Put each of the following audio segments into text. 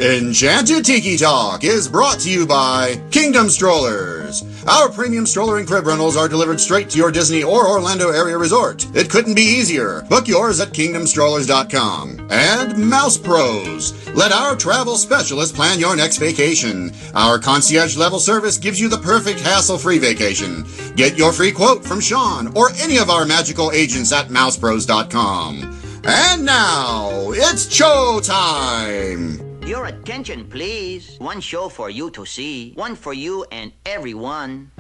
Enchanted Tiki Talk is brought to you by Kingdom Strollers. Our premium stroller and crib rentals are delivered straight to your Disney or Orlando area resort. It couldn't be easier. Book yours at kingdomstrollers.com. And Mouse Pros. Let our travel specialist plan your next vacation. Our concierge level service gives you the perfect hassle-free vacation. Get your free quote from Sean or any of our magical agents at mousepros.com. And now, it's show time! Your attention, please. One show for you to see. One for you and everyone.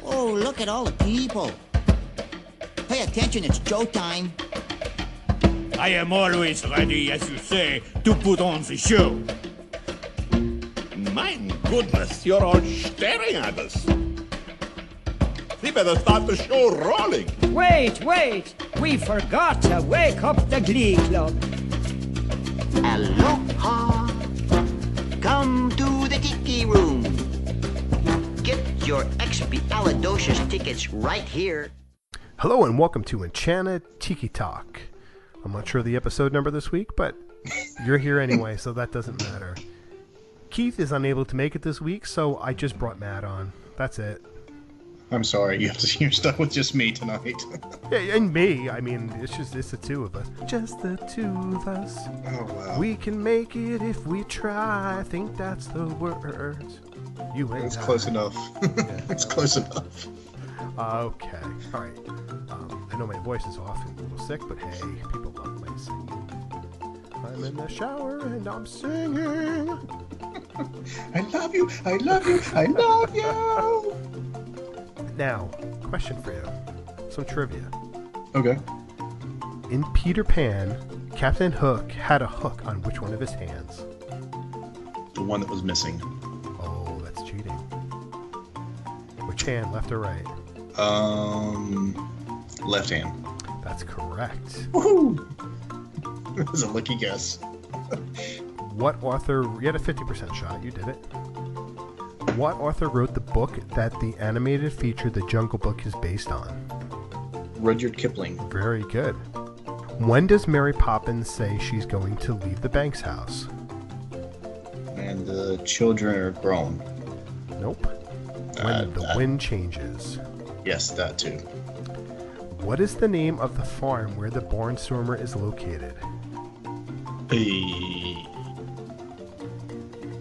Oh, look at all the people. Pay attention, it's showtime. I am always ready, as you say, to put on the show. My goodness, you're all staring at us. We better start the show rolling. Wait! We forgot to wake up the Glee Club. Aloha. Come to the Tiki Room. Get your expialidocious tickets right here. Hello and welcome to Enchanted Tiki Talk. I'm not sure the episode number this week, but you're here anyway, so that doesn't matter. Keith is unable to make it this week, so I just brought Matt on. That's it. I'm sorry, you're stuck with just me tonight. Yeah, and me. I mean, it's the two of us. Just the two of us. Oh, wow. We can make it if we try. I think that's the words. You ain't. It's close enough. Yeah. It's close enough. Okay. All right. I know my voice is off and a little sick, but hey, people love my singing. I'm in the shower and I'm singing. I love you. I love you. I love you. Now, question for you. Some trivia. Okay. In Peter Pan, Captain Hook had a hook on which one of his hands? The one that was missing. Oh, that's cheating. Which hand, left or right? Left hand. That's correct. Woohoo! That was a lucky guess. What author... You had a 50% shot. You did it. What author wrote the book that the animated feature The Jungle Book is based on? Rudyard Kipling. Very good. When does Mary Poppins say she's going to leave the Banks house? And the children are grown. Nope. When the wind changes. Yes, that too. What is the name of the farm where the Barnstormer is located?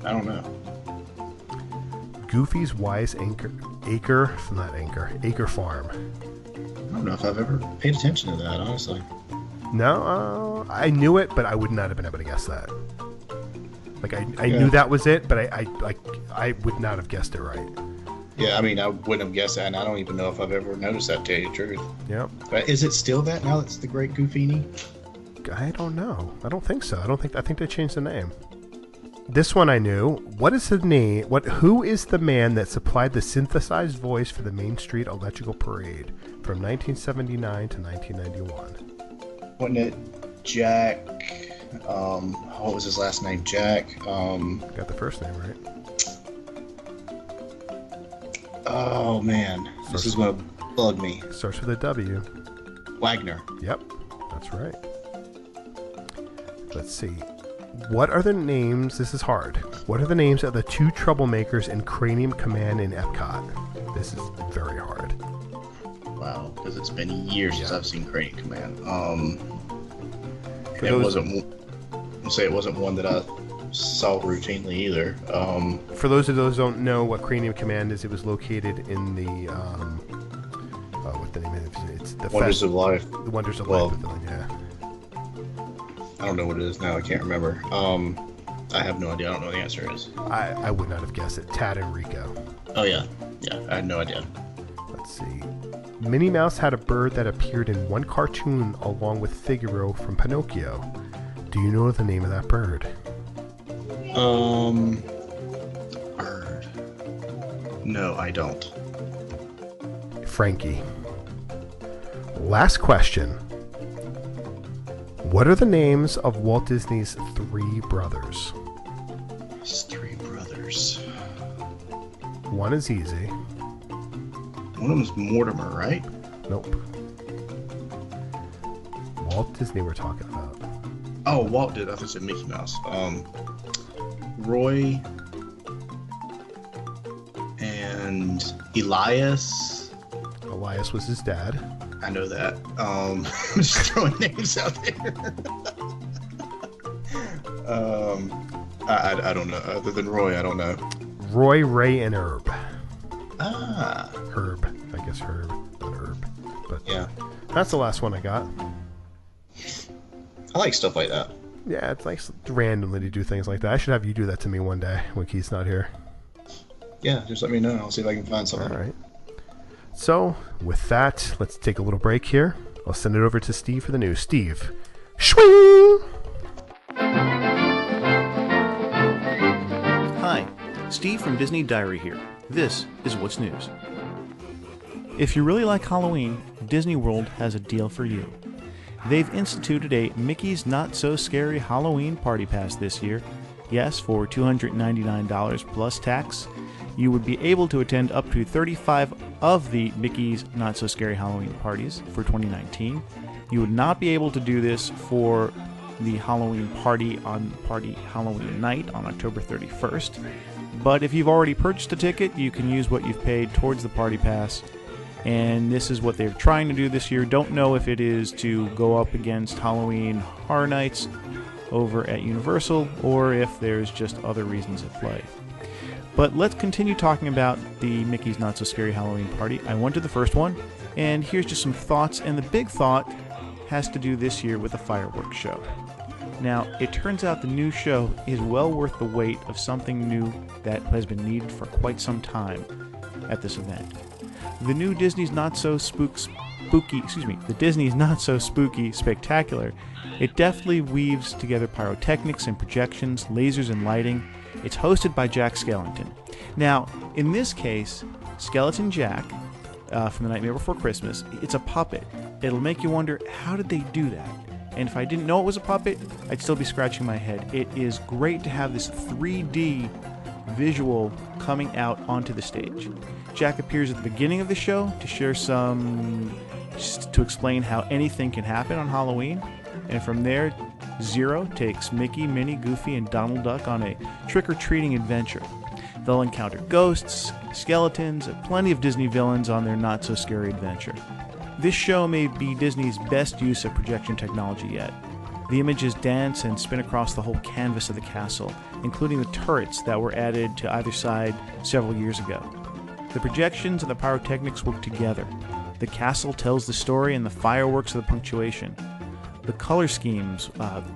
I don't know. Goofy's Wise Acre Farm. I don't know if I've ever paid attention to that, honestly. No, I knew it, but I would not have been able to guess that. Like I knew that was it, but I would not have guessed it right. Yeah, I mean, I wouldn't have guessed that, and I don't even know if I've ever noticed that, to tell you the truth. Yep. But is it still that now? It's the Great Goofini? I don't know. I don't think so. I think they changed the name. This one I knew. What is the name? Who is the man that supplied the synthesized voice for the Main Street Electrical Parade from 1979 to 1991? Wasn't it Jack? What was his last name? Jack. Got the first name right. Oh man, this is gonna bug me. Starts with a W. Wagner. Yep, that's right. Let's see. What are the names? This is hard. What are the names of the two troublemakers in Cranium Command in Epcot? This is very hard. Wow, because it's been years since I've seen Cranium Command. It wasn't one that I saw routinely either. For those of those who don't know what Cranium Command is, it was located in the what the name is? It's the Wonders of Life. The Wonders of Life Pavilion. Yeah. I don't know what it is now. I can't remember. I have no idea. I don't know what the answer is. I would not have guessed it. Tad and Rico. Oh yeah. I had no idea. Let's see. Minnie Mouse had a bird that appeared in one cartoon along with Figaro from Pinocchio. Do you know the name of that bird? Bird. No, I don't. Frankie. Last question. What are the names of Walt Disney's three brothers? His three brothers. One is easy. One of them is Mortimer, right? Nope. Walt Disney we're talking about. Oh, Walt did. I thought it said Mickey Mouse. Roy and Elias. Elias was his dad. I know that. I'm just throwing names out there. I don't know. Other than Roy, I don't know. Roy, Ray, and Herb. Ah. Herb. I guess Herb, not Herb. But Yeah. that's the last one I got. I like stuff like that. Yeah, it's nice randomly to do things like that. I should have you do that to me one day when Keith's not here. Yeah, just let me know. I'll see if I can find something. All right. So, with that, let's take a little break here. I'll send it over to Steve for the news. Steve. Shwing! Hi, Steve from Disney Diary here. This is What's News. If you really like Halloween, Disney World has a deal for you. They've instituted a Mickey's Not So Scary Halloween Party Pass this year. Yes, for $299 plus tax, you would be able to attend up to 35 of the Mickey's Not So Scary Halloween parties for 2019. You would not be able to do this for the Halloween party on Halloween night on October 31st. But if you've already purchased a ticket, you can use what you've paid towards the party pass. And this is what they're trying to do this year. Don't know if it is to go up against Halloween Horror Nights over at Universal or if there's just other reasons at play. But let's continue talking about the Mickey's Not So Scary Halloween party. I went to the first one, and here's just some thoughts. And the big thought has to do this year with the fireworks show. Now, it turns out the new show is well worth the wait of something new that has been needed for quite some time at this event. The new Disney's Not So Spooky Spectacular, it deftly weaves together pyrotechnics and projections, lasers and lighting. It's hosted by Jack Skellington. Now, in this case, Skeleton Jack, from The Nightmare Before Christmas, it's a puppet. It'll make you wonder, how did they do that? And if I didn't know it was a puppet, I'd still be scratching my head. It is great to have this 3D visual coming out onto the stage. Jack appears at the beginning of the show to share to explain how anything can happen on Halloween. And from there, Zero takes Mickey, Minnie, Goofy, and Donald Duck on a trick-or-treating adventure. They'll encounter ghosts, skeletons, and plenty of Disney villains on their not-so-scary adventure. This show may be Disney's best use of projection technology yet. The images dance and spin across the whole canvas of the castle, including the turrets that were added to either side several years ago. The projections and the pyrotechnics work together. The castle tells the story and the fireworks are the punctuation. The color schemes,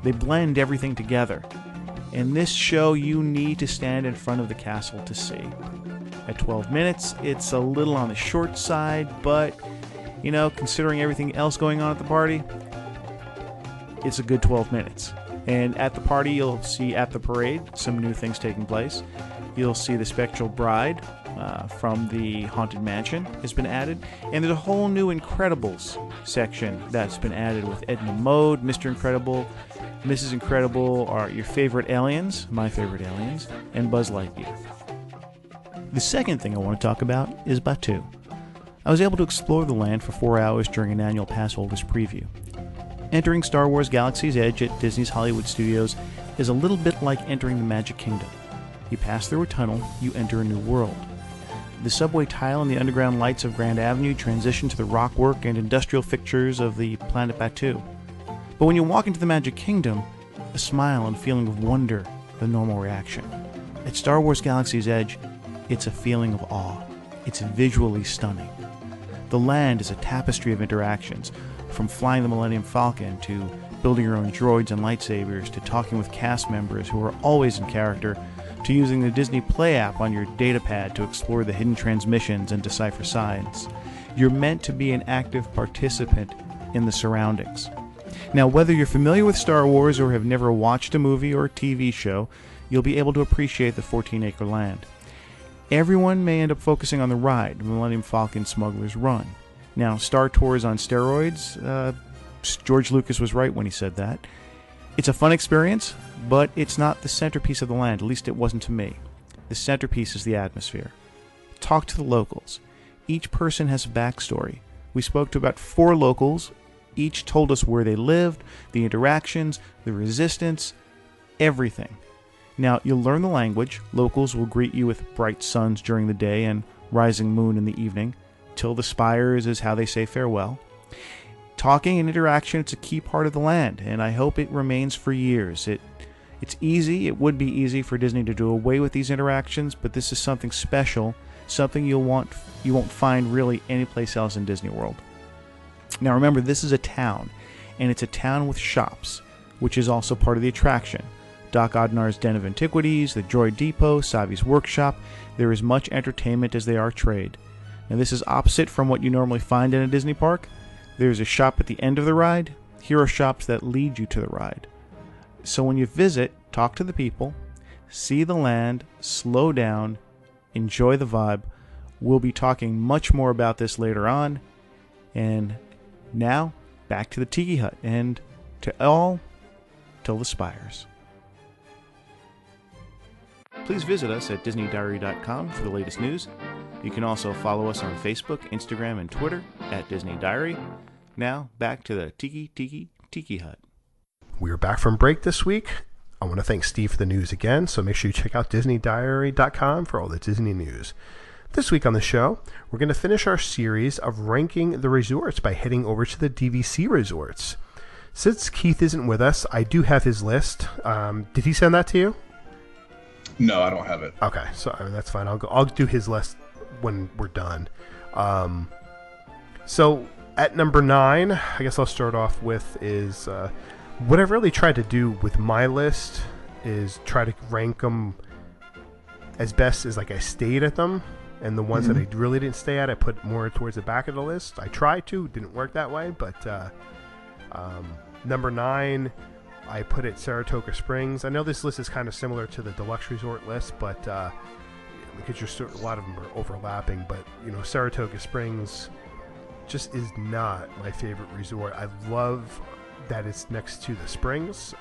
they blend everything together. In this show, you need to stand in front of the castle to see. At 12 minutes, it's a little on the short side, but, you know, considering everything else going on at the party, it's a good 12 minutes. And at the party, you'll see at the parade some new things taking place. You'll see the Spectral Bride from the Haunted Mansion has been added. And there's a whole new Incredibles section that's been added with Edna Mode, Mr. Incredible, Mrs. Incredible are your favorite aliens, my favorite aliens, and Buzz Lightyear. The second thing I want to talk about is Batu. I was able to explore the land for 4 hours during an annual pass holder's preview. Entering Star Wars Galaxy's Edge at Disney's Hollywood Studios is a little bit like entering the Magic Kingdom. You pass through a tunnel, you enter a new world. The subway tile and the underground lights of Grand Avenue transition to the rockwork and industrial fixtures of the planet Batu. But when you walk into the Magic Kingdom, a smile and feeling of wonder, the normal reaction. At Star Wars Galaxy's Edge, it's a feeling of awe. It's visually stunning. The land is a tapestry of interactions, from flying the Millennium Falcon to building your own droids and lightsabers to talking with cast members who are always in character to using the Disney Play app on your datapad to explore the hidden transmissions and decipher signs. You're meant to be an active participant in the surroundings. Now, whether you're familiar with Star Wars or have never watched a movie or a TV show, you'll be able to appreciate the 14-acre land. Everyone may end up focusing on the ride, Millennium Falcon Smuggler's Run. Now, Star Tours on steroids, George Lucas was right when he said that. It's a fun experience, but it's not the centerpiece of the land, at least it wasn't to me. The centerpiece is the atmosphere. Talk to the locals. Each person has a backstory. We spoke to about 4 locals each told us where they lived, the interactions, the resistance, everything. Now, you'll learn the language. Locals will greet you with bright suns during the day and rising moon in the evening. Till the spires is how they say farewell. Talking and interaction, it's a key part of the land, and I hope it remains for years. It's easy, it would be easy for Disney to do away with these interactions, but this is something special, something you won't find really anyplace else in Disney World. Now remember, this is a town, and it's a town with shops, which is also part of the attraction. Doc Oddnar's Den of Antiquities, the Droid Depot, Savi's Workshop, there is much entertainment as they are trade. Now this is opposite from what you normally find in a Disney park. There's a shop at the end of the ride. Here are shops that lead you to the ride. So when you visit, talk to the people, see the land, slow down, enjoy the vibe. We'll be talking much more about this later on. And now, back to the Tiki Hut and to all, till the spires. Please visit us at DisneyDiary.com for the latest news. You can also follow us on Facebook, Instagram, and Twitter at Disney Diary. Now, back to the Tiki Hut. We are back from break this week. I want to thank Steve for the news again, so make sure you check out DisneyDiary.com for all the Disney news. This week on the show, we're going to finish our series of ranking the resorts by heading over to the DVC Resorts. Since Keith isn't with us, I do have his list. Did he send that to you? No, I don't have it. Okay, so that's fine. I'll do his list when we're done. So at number 9, I guess I'll start off with is what I've really tried to do with my list is try to rank them as best as like I stayed at them, and the ones that I really didn't stay at, I put more towards the back of the list. I tried to, didn't work that way, but number 9, I put it Saratoga Springs. I know this list is kind of similar to the deluxe resort list, but because a lot of them are overlapping, but Saratoga Springs just is not my favorite resort. I love that it's next to the springs.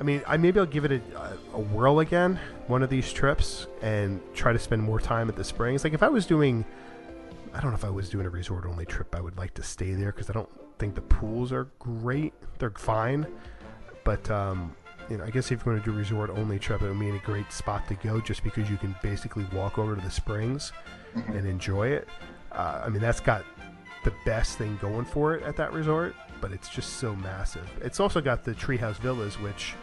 Maybe I'll give it a whirl again one of these trips and try to spend more time at the springs. Like if I was doing, I don't know if I was doing a resort only trip, I would like to stay there because I don't think the pools are great. They're fine, but I guess if you're going to do a resort only trip, it would be a great spot to go just because you can basically walk over to the springs and enjoy it. That's got the best thing going for it at that resort, but it's just so massive. It's also got the Treehouse Villas, which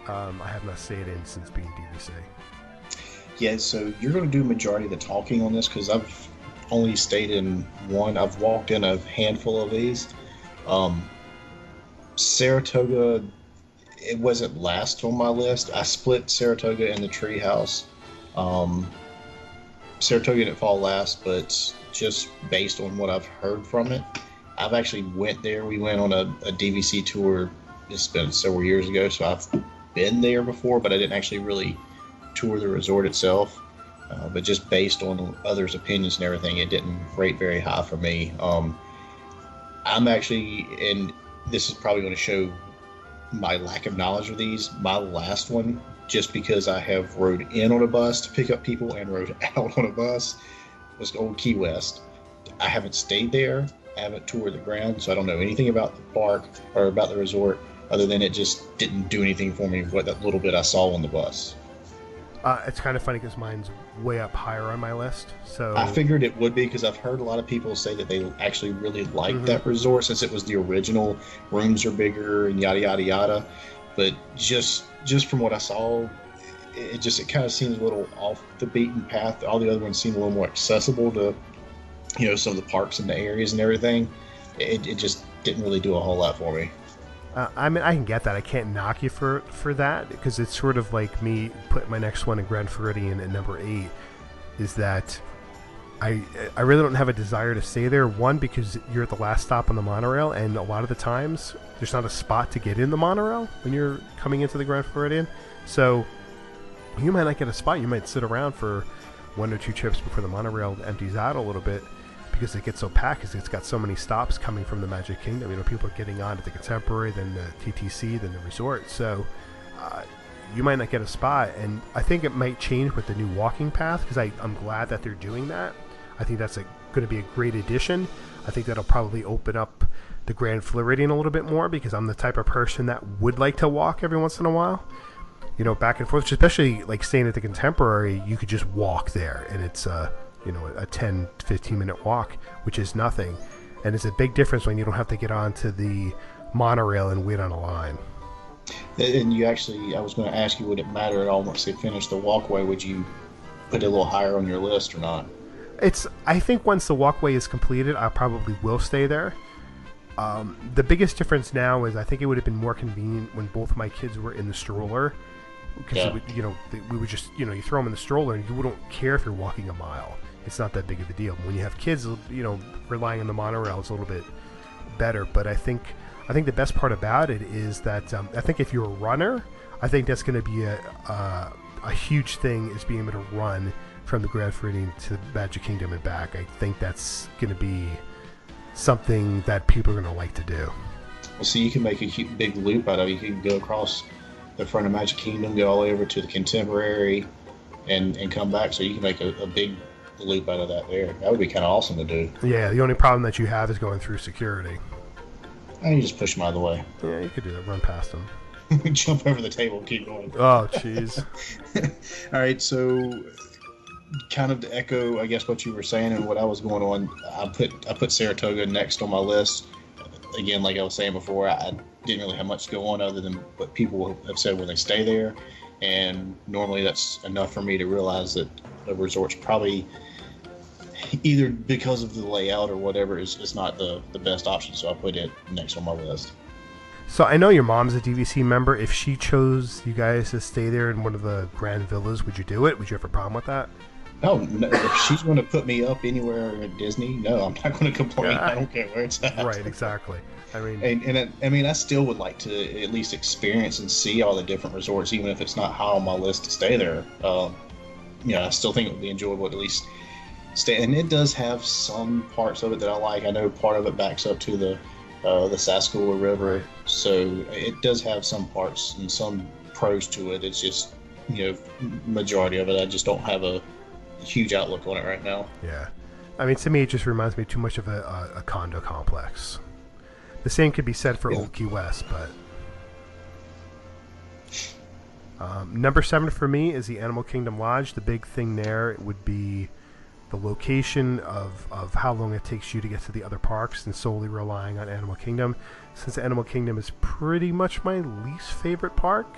I have not stayed in since being DVC. Yeah, so you're going to do majority of the talking on this because I've only stayed in one. I've walked in a handful of these. Saratoga, it wasn't last on my list. I split Saratoga and the Treehouse. Saratoga didn't fall last, but just based on what I've heard from it, I've actually went there. We went on a DVC tour. It's been several years ago, so I've been there before, but I didn't actually really tour the resort itself. But just based on others' opinions and everything, it didn't rate very high for me. I'm actually, and this is probably going to show my lack of knowledge of these, my last one, just because I have rode in on a bus to pick up people and rode out on a bus, was Old Key West. I haven't stayed there. I haven't toured the ground, so I don't know anything about the park or about the resort other than it just didn't do anything for me what that little bit I saw on the bus. It's kind of funny because mine's way up higher on my list. So I figured it would be because I've heard a lot of people say that they actually really liked that resort since it was the original. Rooms are bigger and yada yada yada. But just from what I saw, it kind of seems a little off the beaten path. All the other ones seem a little more accessible to some of the parks and the areas and everything. It just didn't really do a whole lot for me. I can get that. I can't knock you for that because it's sort of like me put my next one in Grand Floridian at number 8. Is that I really don't have a desire to stay there. One, because you're at the last stop on the monorail, and a lot of the times there's not a spot to get in the monorail when you're coming into the Grand Floridian. So you might not get a spot. You might sit around for 1 or 2 trips before the monorail empties out a little bit. Because it gets so packed, because it's got so many stops coming from the Magic Kingdom. People are getting on to the Contemporary, then the TTC, then the resort. So you might not get a spot. And I think it might change with the new walking path, because I'm glad that they're doing that. I think that's going to be a great addition. I think that'll probably open up the Grand Floridian a little bit more because I'm the type of person that would like to walk every once in a while. You know, back and forth, especially like staying at the Contemporary, you could just walk there, and it's you know, a 10 to 15 minute walk, which is nothing. And it's a big difference when you don't have to get onto the monorail and wait on a line. And you actually, I was going to ask you, would it matter at all once they finish the walkway? Would you put it a little higher on your list or not? I think once the walkway is completed, I probably will stay there. The biggest difference now is I think it would have been more convenient when both my kids were in the stroller. Because, you know, we would just, you know, you throw them in the stroller and you wouldn't care if you're walking a mile. It's not that big of a deal. When you have kids, you know, relying on the monorail is a little bit better. But I think the best part about it is that I think if you're a runner, I think that's going to be a huge thing, is being able to run from the Grand Floridian to the Magic Kingdom and back. I think that's going to be something that people are going to like to do. Well, see, you can make a big loop out of it. You can go across the front of Magic Kingdom, go all the way over to the Contemporary, and come back. So you can make a big loop out of that there. That would be kind of awesome to do. Yeah, the only problem that you have is going through security. And you just push them out of the way. Yeah, you could do that. Run past them. Jump over the table and keep going. Oh, jeez. All right, so kind of to echo, I guess, what you were saying and what I was going on, I put Saratoga next on my list. Again, like I was saying before, I didn't really have much to go on other than what people have said when they stay there. And normally that's enough for me to realize that a resort's probably, either because of the layout or whatever, is not the best option. So I put it next on my list. So I know your mom's a DVC member. If she chose you guys to stay there in one of the grand villas, would you do it? Would you have a problem with that? Oh, no, if she's going to put me up anywhere at Disney, no, I'm not going to complain. I don't care where it's at. Right, exactly. I mean, I still would like to at least experience and see all the different resorts, even if it's not high on my list to stay there. I still think it would be enjoyable to at least stay. And it does have some parts of it that I like. I know part of it backs up to the Saskatchewan River, right. So it does have some parts and some pros to it. It's just, majority of it, I just don't have a huge outlook on it right now. Yeah. I mean, to me, it just reminds me too much of a condo complex. The same could be said for Old Key West, but number 7 for me is the Animal Kingdom Lodge. The big thing there would be the location of how long it takes you to get to the other parks, and solely relying on Animal Kingdom. Since Animal Kingdom is pretty much my least favorite park,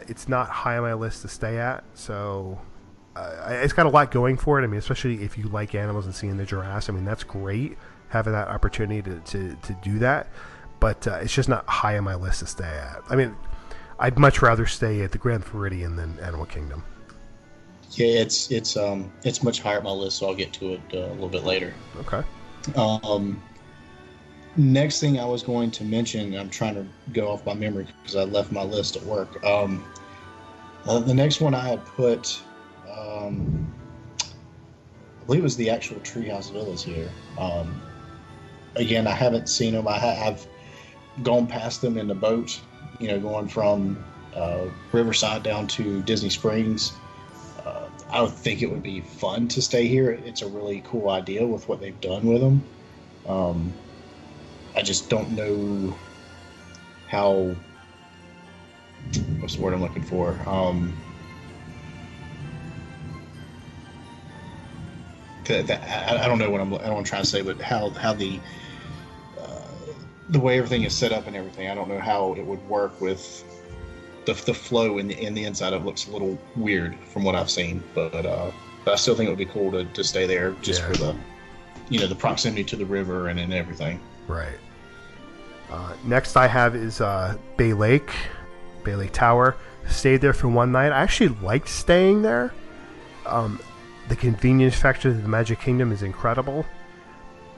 it's not high on my list to stay at, so it's got a lot going for it. I mean, especially if you like animals and seeing the giraffes, I mean, that's great, having that opportunity to do that, but it's just not high on my list to stay at. I mean, I'd much rather stay at the Grand Floridian than Animal Kingdom. Yeah, it's much higher on my list, so I'll get to it a little bit later. Okay. Next thing I was going to mention, I'm trying to go off my memory because I left my list at work. The next one I had put, I believe it was the actual Treehouse Villas here. Again, I haven't seen them. I've gone past them in the boat, going from Riverside down to Disney Springs. I would think it would be fun to stay here. It's a really cool idea with what they've done with them. I just don't know how, what's the word I'm looking for? I don't know what I'm trying to say, but how the way everything is set up and everything, I don't know how it would work with the flow in the inside of it. Looks a little weird from what I've seen, but I still think it would be cool to stay there just for the the proximity to the river and everything. Right. Next I have is Bay Lake Tower. Stayed there for one night. I actually liked staying there. The convenience factor of the Magic Kingdom is incredible.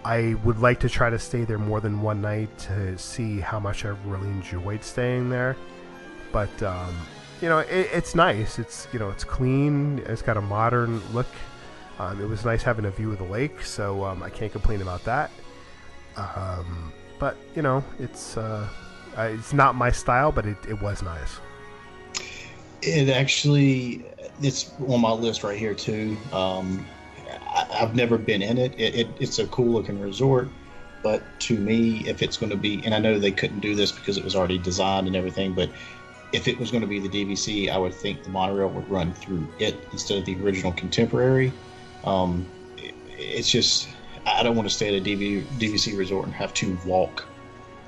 I would like to try to stay there more than one night to see how much I really enjoyed staying there. But it's nice. It's it's clean. It's got a modern look. It was nice having a view of the lake, so I can't complain about that. But it's not my style, but it was nice. It's on my list right here too. I've never been in it. It's a cool looking resort. But to me, if it's going to be, and I know they couldn't do this because it was already designed and everything, but if it was going to be the DVC, I would think the monorail would run through it instead of the original Contemporary. It's just, I don't want to stay at a DVC resort and have to walk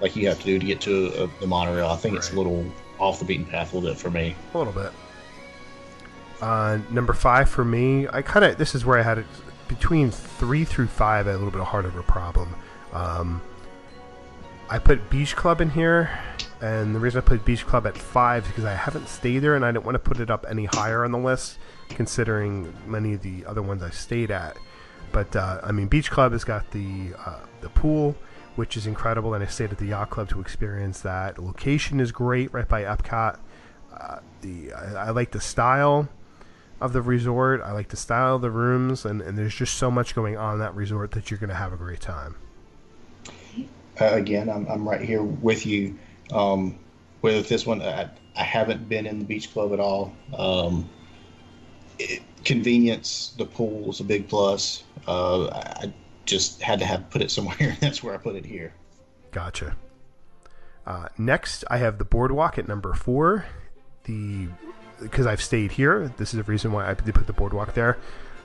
like you have to do to get to the monorail. I think it's a little off the beaten path a little bit for me. A little bit. Number 5 for me, this is where I had it between 3 through 5. I had a little bit harder of a problem. I put Beach Club in here, and the reason I put Beach Club at 5 is because I haven't stayed there, and I didn't want to put it up any higher on the list, considering many of the other ones I stayed at. But Beach Club has got the pool, which is incredible, and I stayed at the Yacht Club to experience that. The location is great, right by Epcot. I like the style of the resort. I like the style of the rooms, and there's just so much going on in that resort that you're going to have a great time. Again, I'm right here with you. With this one, I haven't been in the Beach Club at all. Convenience, the pool is a big plus. I just had to put it somewhere, and that's where I put it here. Gotcha. Next, I have the Boardwalk at number 4. Because I've stayed here, this is the reason why I did put the Boardwalk there.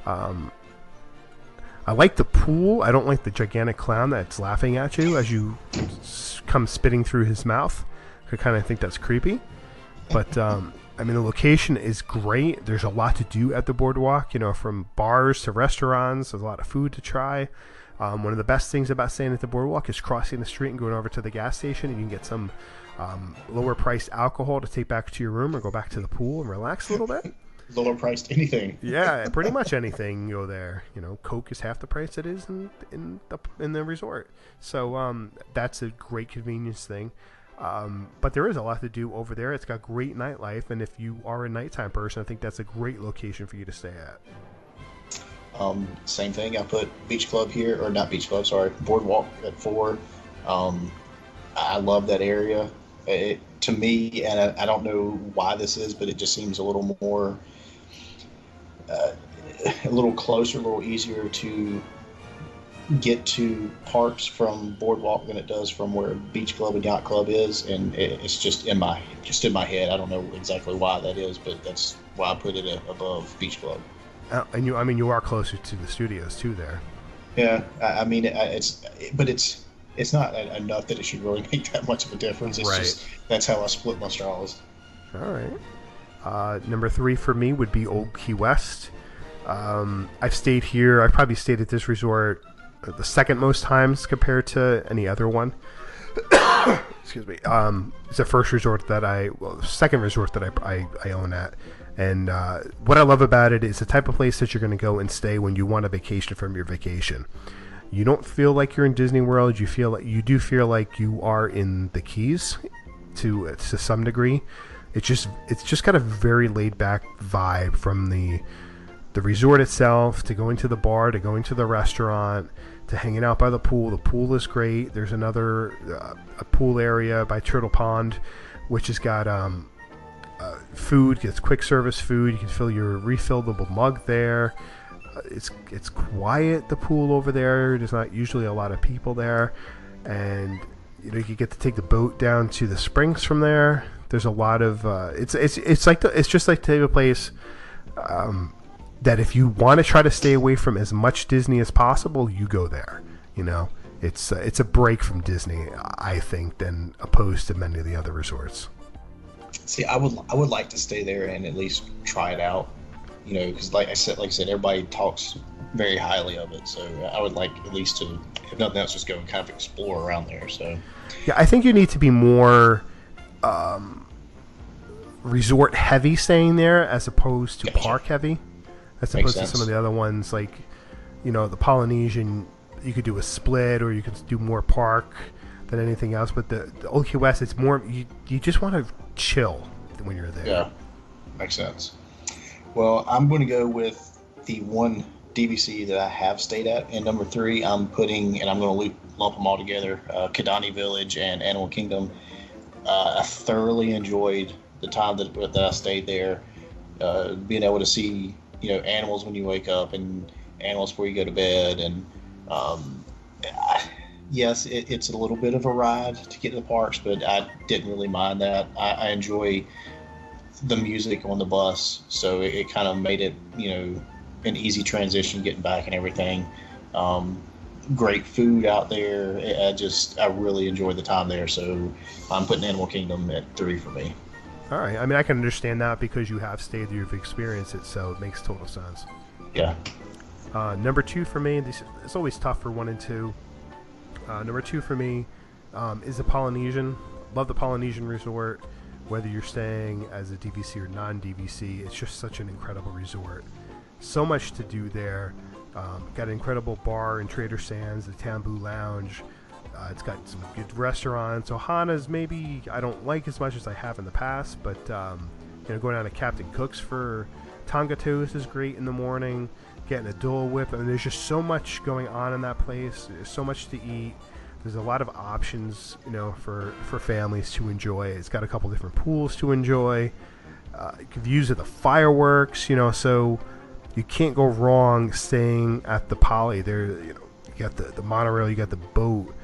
I like the pool. I don't like the gigantic clown that's laughing at you as you come spitting through his mouth. I kind of think that's creepy. But, the location is great. There's a lot to do at the Boardwalk, from bars to restaurants. There's a lot of food to try. One of the best things about staying at the Boardwalk is crossing the street and going over to the gas station, and you can get some lower priced alcohol to take back to your room or go back to the pool and relax a little bit. Lower priced anything. Yeah, pretty much anything. You go there. Coke is half the price it is in the resort. So that's a great convenience thing. But there is a lot to do over there. It's got great nightlife, and if you are a nighttime person, I think that's a great location for you to stay at. Same thing. I put Beach Club here, or not Beach Club, sorry, Boardwalk at 4. I love that area. To me, and I don't know why this is, but it just seems a little more, a little closer, a little easier to get to parks from Boardwalk than it does from where Beach Club and Yacht Club is, and it's just in my head. I don't know exactly why that is, but that's why I put it above Beach Club. And you are closer to the studios too there. Yeah, it's not enough that it should really make that much of a difference. It's just that's how I split my straws. All right. Number 3 for me would be Old Key West. I've stayed here. I've probably stayed at this resort the second most times compared to any other one. Excuse me. It's the second resort that I own at. And what I love about it is the type of place that you're going to go and stay when you want a vacation from your vacation. You don't feel like you're in Disney World. You do feel like you are in the Keys to some degree. It's just got a very laid back vibe from the resort itself, to going to the bar, to going to the restaurant, to hanging out by the pool. The pool is great. There's another a pool area by Turtle Pond, which has got food. It's quick service food. You can fill your refillable mug there. It's quiet, the pool over there. There's not usually a lot of people there, and you get to take the boat down to the springs from there. There's a lot of it's just like the type of place that if you want to try to stay away from as much Disney as possible, you go there. It's a break from Disney, I think, than opposed to many of the other resorts. See, I would like to stay there and at least try it out. Because like I said, everybody talks very highly of it. So I would like at least to, if nothing else, just go and kind of explore around there. So yeah, I think you need to be more resort heavy staying there as opposed to park heavy. As opposed to some of the other ones, like the Polynesian, you could do a split or you could do more park than anything else. But the Old Key West, it's more you just want to chill when you're there. Yeah, makes sense. Well, I'm going to go with the one DVC that I have stayed at. And number 3, I'm putting, and I'm going to lump them all together, Kidani Village and Animal Kingdom. I thoroughly enjoyed the time that I stayed there, being able to see, animals when you wake up and animals before you go to bed. And yes, it's a little bit of a ride to get to the parks, but I didn't really mind that. I enjoy the music on the bus, so it kind of made it, an easy transition getting back and everything. Great food out there. I really enjoyed the time there, so I'm putting Animal Kingdom at 3 for me. All right. I mean, I can understand that because you have stayed there, you've experienced it, so it makes total sense. Yeah. Number 2 for me, it's always tough for 1 and 2. Number 2 for me is the Polynesian. Love the Polynesian Resort. Whether you're staying as a DVC or non-DVC, it's just such an incredible resort. So much to do there. Got an incredible bar in Trader Sam's, the Tambu Lounge. It's got some good restaurants. Ohana's maybe I don't like as much as I have in the past, but going down to Captain Cook's for Tonga Toast is great in the morning. Getting a Dole Whip. I mean, there's just so much going on in that place. There's so much to eat. There's a lot of options, for families to enjoy. It's got a couple different pools to enjoy. Views of the fireworks, so you can't go wrong staying at the Poly. There, you got the monorail, you got the boat.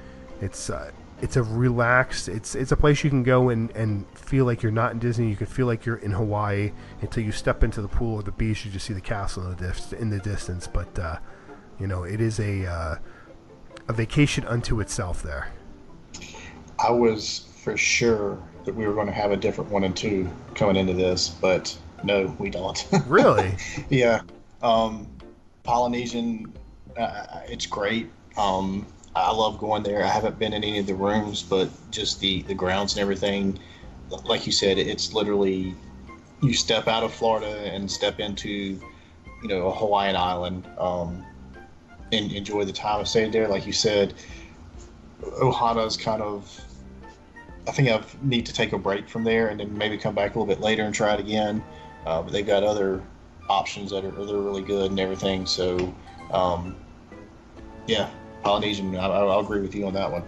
It's a relaxed. It's a place you can go and feel like you're not in Disney. You can feel like you're in Hawaii until you step into the pool or the beach. You just see the castle in the distance. But it is a vacation unto itself there. I was for sure that we were going to have a different 1 and 2 coming into this, but no, we don't. Really? Yeah. Polynesian, it's great. I love going there. I haven't been in any of the rooms, but just the grounds and everything, like you said, it's literally you step out of Florida and step into, a Hawaiian island, and enjoy the time of staying there. Like you said, Ohana's kind of, I think I need to take a break from there and then maybe come back a little bit later and try it again. But they've got other options that are really good and everything. So, yeah, Polynesian, I'll agree with you on that one.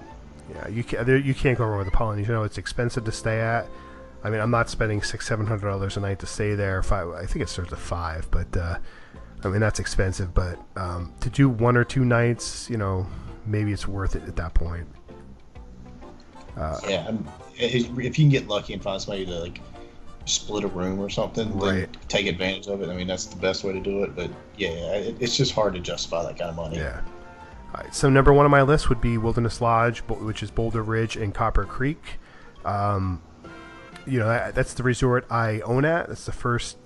Yeah, you can't go wrong with the Polynesian. It's expensive to stay at. I mean, I'm not spending $600-$700 a night to stay there. I think it starts at $5, but I mean that's expensive. But to do 1 or 2 nights, maybe it's worth it at that point. Yeah, if you can get lucky and find somebody to split a room or something, right, then take advantage of it. I mean, that's the best way to do it. But yeah, it's just hard to justify that kind of money. Yeah. All right, so number 1 on my list would be Wilderness Lodge, which is Boulder Ridge and Copper Creek. That's the resort I own at. It's the first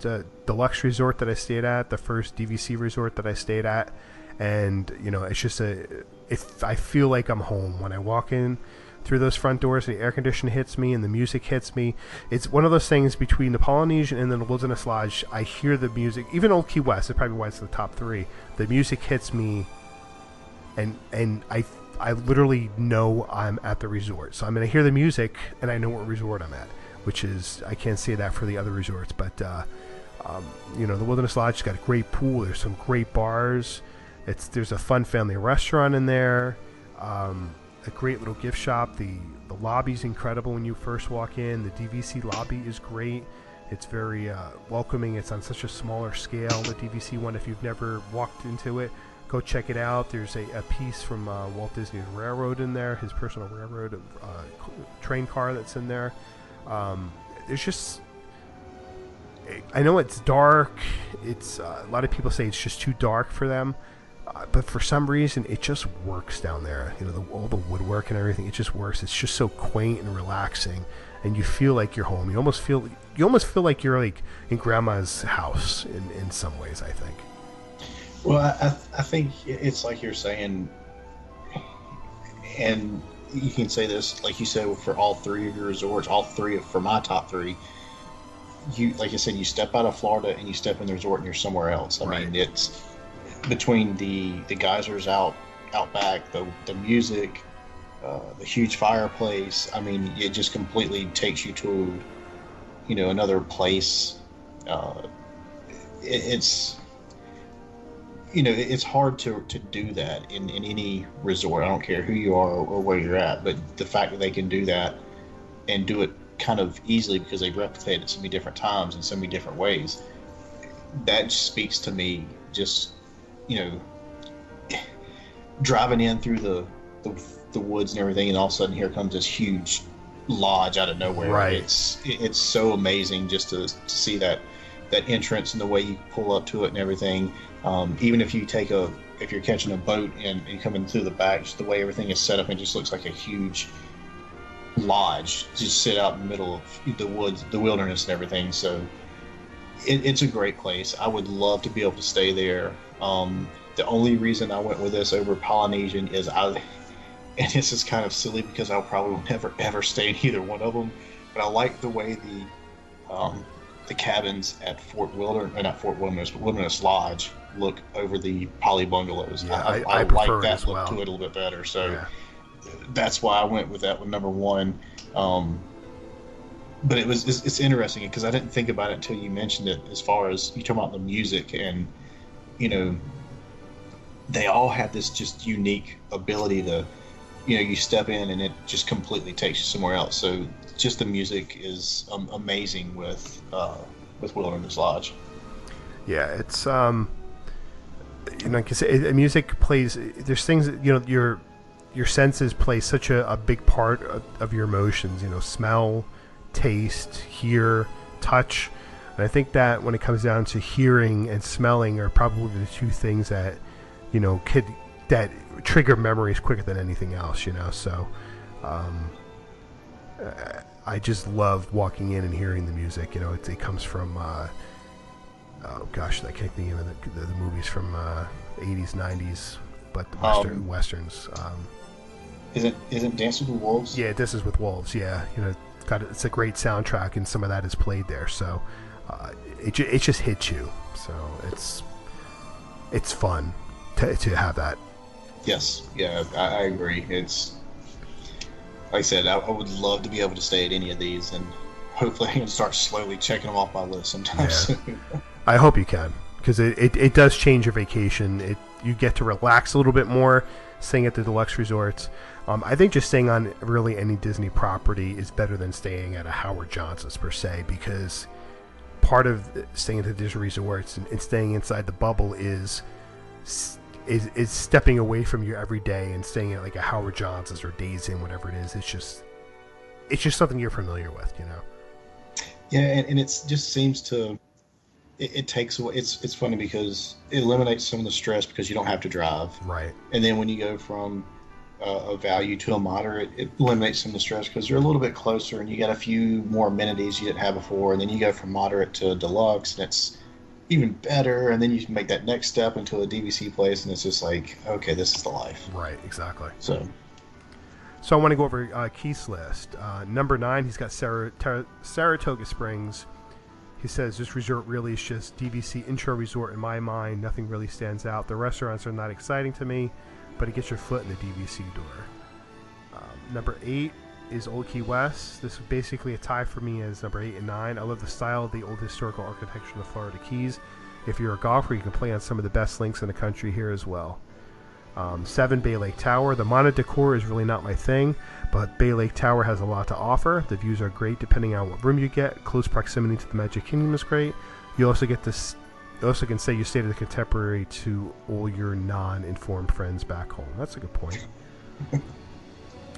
deluxe resort that I stayed at, the first DVC resort that I stayed at, and it's just I feel like I'm home when I walk in through those front doors. The air conditioning hits me and the music hits me. It's one of those things between the Polynesian and then the Wilderness Lodge. I hear the music, even Old Key West. It's probably why it's the top 3. The music hits me, and I literally know I'm at the resort. So I'm going to hear the music and I know what resort I'm at, which is, I can't say that for the other resorts, but the Wilderness Lodge has got a great pool. There's some great bars. There's a fun family restaurant in there. A great little gift shop. The lobby's incredible when you first walk in. The DVC lobby is great. It's very welcoming. It's on such a smaller scale, the DVC one. If you've never walked into it, go check it out. There's a piece from Walt Disney Railroad in there, his personal railroad train car that's in there. There's just, I know it's dark. It's a lot of people say it's just too dark for them, but for some reason it just works down there. All the woodwork and everything, it just works. It's just so quaint and relaxing, and you feel like you're home. You almost feel like you're like in Grandma's house in some ways, I think. Well, I think it's like you're saying, and you can say this, like you said, for all 3 of your resorts, for my top 3, like I said, you step out of Florida and you step in the resort and you're somewhere else. I mean, it's between the geysers out back, the music, the huge fireplace. I mean, it just completely takes you to, another place. It's hard to do that in any resort. I don't care who you are or where you're at, but the fact that they can do that and do it kind of easily because they've replicated it so many different times in so many different ways, that speaks to me. Just, driving in through the the woods and everything, and all of a sudden here comes this huge lodge out of nowhere. Right. It's so amazing just to see that entrance and the way you pull up to it and everything. Even if you're catching a boat and coming through the back, just the way everything is set up, it just looks like a huge lodge just sit out in the middle of the woods, the wilderness and everything. So it's a great place. I would love to be able to stay there. The only reason I went with this over Polynesian is and this is kind of silly because I'll probably never ever stay in either one of them, but I like the way the cabins at Wilderness Lodge look over the Poly bungalows. Yeah, I like that as look well. to it a little bit better. So Yeah. that's why I went with that one, number one. But it's interesting because I didn't think about it until you mentioned it. As far as you talk about the music, and they all have this just unique ability to, you step in and it just completely takes you somewhere else. So just the music is amazing with Wilderness Lodge. Yeah, it's because music plays. There's things that your senses play such a big part of your emotions. Smell, taste, hear, touch, and I think that when it comes down to hearing and smelling are probably the two things that that trigger memories quicker than anything else. So I just love walking in and hearing the music. It comes from oh gosh, I can't think of the movies from 80s, 90s, but the westerns. Isn't Dance with the Wolves? Yeah, This Is with Wolves. Yeah, it's a great soundtrack, and some of that is played there. So it just hits you. So it's fun to have that. Yes, yeah, I agree. It's like I said, I would love to be able to stay at any of these, and hopefully I can start slowly checking them off my list sometime soon. I hope you can, because it does change your vacation. You get to relax a little bit more staying at the deluxe resorts. I think just staying on really any Disney property is better than staying at a Howard Johnson's per se, because part of staying at the Disney resorts and staying inside the bubble is stepping away from your everyday and staying at like a Howard Johnson's or Days Inn, whatever it is. It's just something you're familiar with, Yeah, and it just seems to it takes away. It's funny because it eliminates some of the stress because you don't have to drive. Right. And then when you go from a value to a moderate, it eliminates some of the stress because you're a little bit closer and you got a few more amenities you didn't have before. And then you go from moderate to deluxe, and it's even better. And then you make that next step into a DVC place, and it's just like, okay, this is the life. Right. Exactly. So I want to go over Keith's list. Number 9, he's got Saratoga Springs. He says, this resort really is just DVC intro resort in my mind. Nothing really stands out. The restaurants are not exciting to me, but it gets your foot in the DVC door. Number 8 is Old Key West. This is basically a tie for me as number 8 and 9. I love the style of the old historical architecture of the Florida Keys. If you're a golfer, you can play on some of the best links in the country here as well. 7, Bay Lake Tower. The Mana decor is really not my thing, but Bay Lake Tower has a lot to offer. The views are great depending on what room you get. Close proximity to the Magic Kingdom is great. You also get this. You also can say you stay to the Contemporary to all your non-informed friends back home. That's a good point.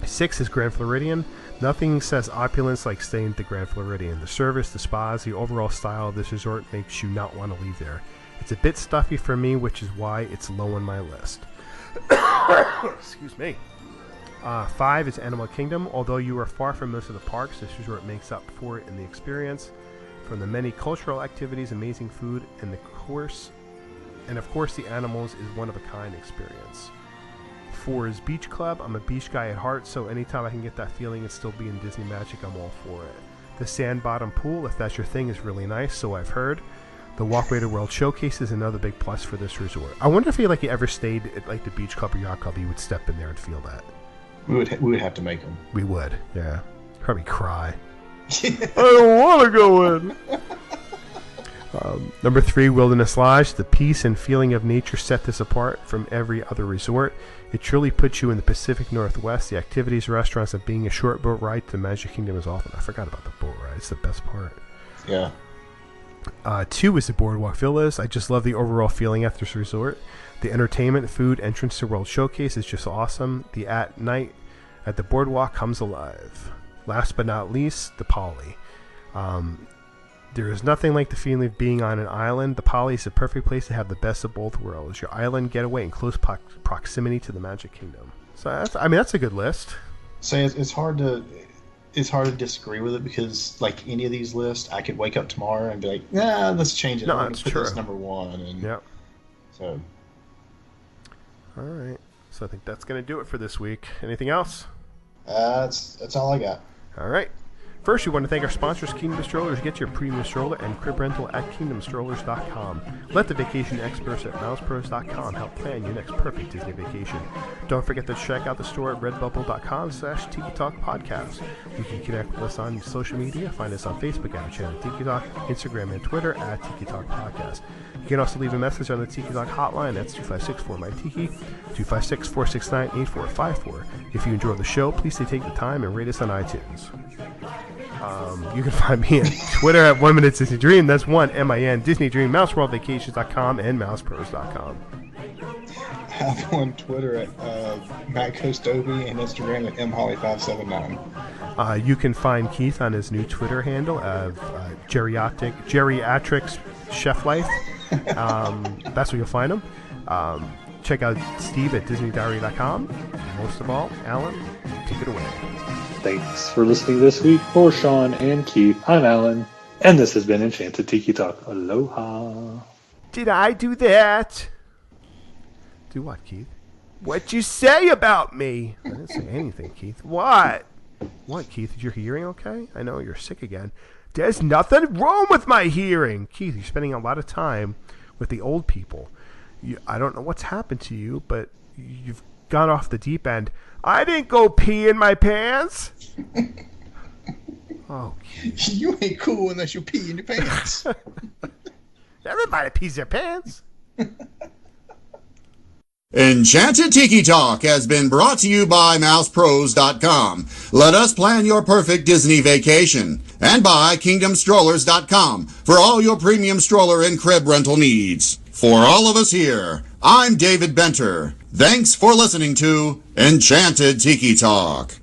6 is Grand Floridian. Nothing says opulence like staying at the Grand Floridian. The service, the spas, the overall style of this resort makes you not want to leave there. It's a bit stuffy for me, which is why it's low on my list. Excuse me. 5 is Animal Kingdom. Although you are far from most of the parks, this resort makes up for it in the experience. From the many cultural activities, amazing food, and of course the animals is one-of-a-kind experience. 4 is Beach Club. I'm a beach guy at heart, so anytime I can get that feeling and still be in Disney magic, I'm all for it. The sand bottom pool, if that's your thing, is really nice, so I've heard. The Walkway to World Showcase is another big plus for this resort. I wonder if you ever stayed at the Beach Club or Yacht Club, you would step in there and feel that. we would have to make them. We would, yeah. Probably cry. I don't want to go in. Number 3, Wilderness Lodge. The peace and feeling of nature set this apart from every other resort. It truly puts you in the Pacific Northwest. The activities, restaurants, and being a short boat ride to the Magic Kingdom is awesome. I forgot about the boat ride. It's the best part. Yeah. 2 is the Boardwalk Villas. I just love the overall feeling at this resort. The entertainment, food, entrance to World Showcase is just awesome. The at-night at the boardwalk comes alive. Last but not least, the Poly. There is nothing like the feeling of being on an island. The Poly is the perfect place to have the best of both worlds. Your island getaway in close proximity to the Magic Kingdom. So that's a good list. So it's hard to disagree with it, because like any of these lists, I could wake up tomorrow and be like, nah, let's change it. No, I'm gonna it's put true. this number one. And Yep. So. All right. So I think that's going to do it for this week. Anything else? That's all I got. All right. First, we want to thank our sponsors, Kingdom Strollers. Get your premium stroller and crib rental at kingdomstrollers.com. Let the vacation experts at mousepros.com help plan your next perfect Disney vacation. Don't forget to check out the store at redbubble.com/Tiki Talk Podcast. You can connect with us on social media. Find us on Facebook at our channel Tiki Talk, Instagram and Twitter at Tiki Talk Podcast. You can also leave a message on the Tiki Talk hotline. That's 256-4MY-TIKI, 256-469-8454. If you enjoy the show, please take the time and rate us on iTunes. You can find me on Twitter at 1 Minute Disney Dream. That's 1MIN Disney Dream, MouseWorldVacations.com, and MousePros.com. I'm on Twitter at Matt Costobi and Instagram at mholly579. You can find Keith on his new Twitter handle of Geriatrics Chef Life. That's where you'll find him. Check out Steve at DisneyDiary.com. Most of all, Alan, take it away. Thanks for listening this week. For Sean and Keith, I'm Alan, and this has been Enchanted Tiki Talk. Aloha. Did I do that? Do what, Keith? What'd you say about me? I didn't say anything, Keith. What? What, Keith? Is your hearing okay? I know you're sick again. There's nothing wrong with my hearing. Keith, you're spending a lot of time with the old people. I don't know what's happened to you, but you've gone off the deep end. I didn't go pee in my pants. Oh, Keith. You ain't cool unless you pee in your pants. Everybody pees their pants. Enchanted Tiki Talk has been brought to you by mousepros.com. Let us plan your perfect Disney vacation. And by kingdomstrollers.com for all your premium stroller and crib rental needs. For all of us here, I'm David Benter. Thanks for listening to Enchanted Tiki Talk.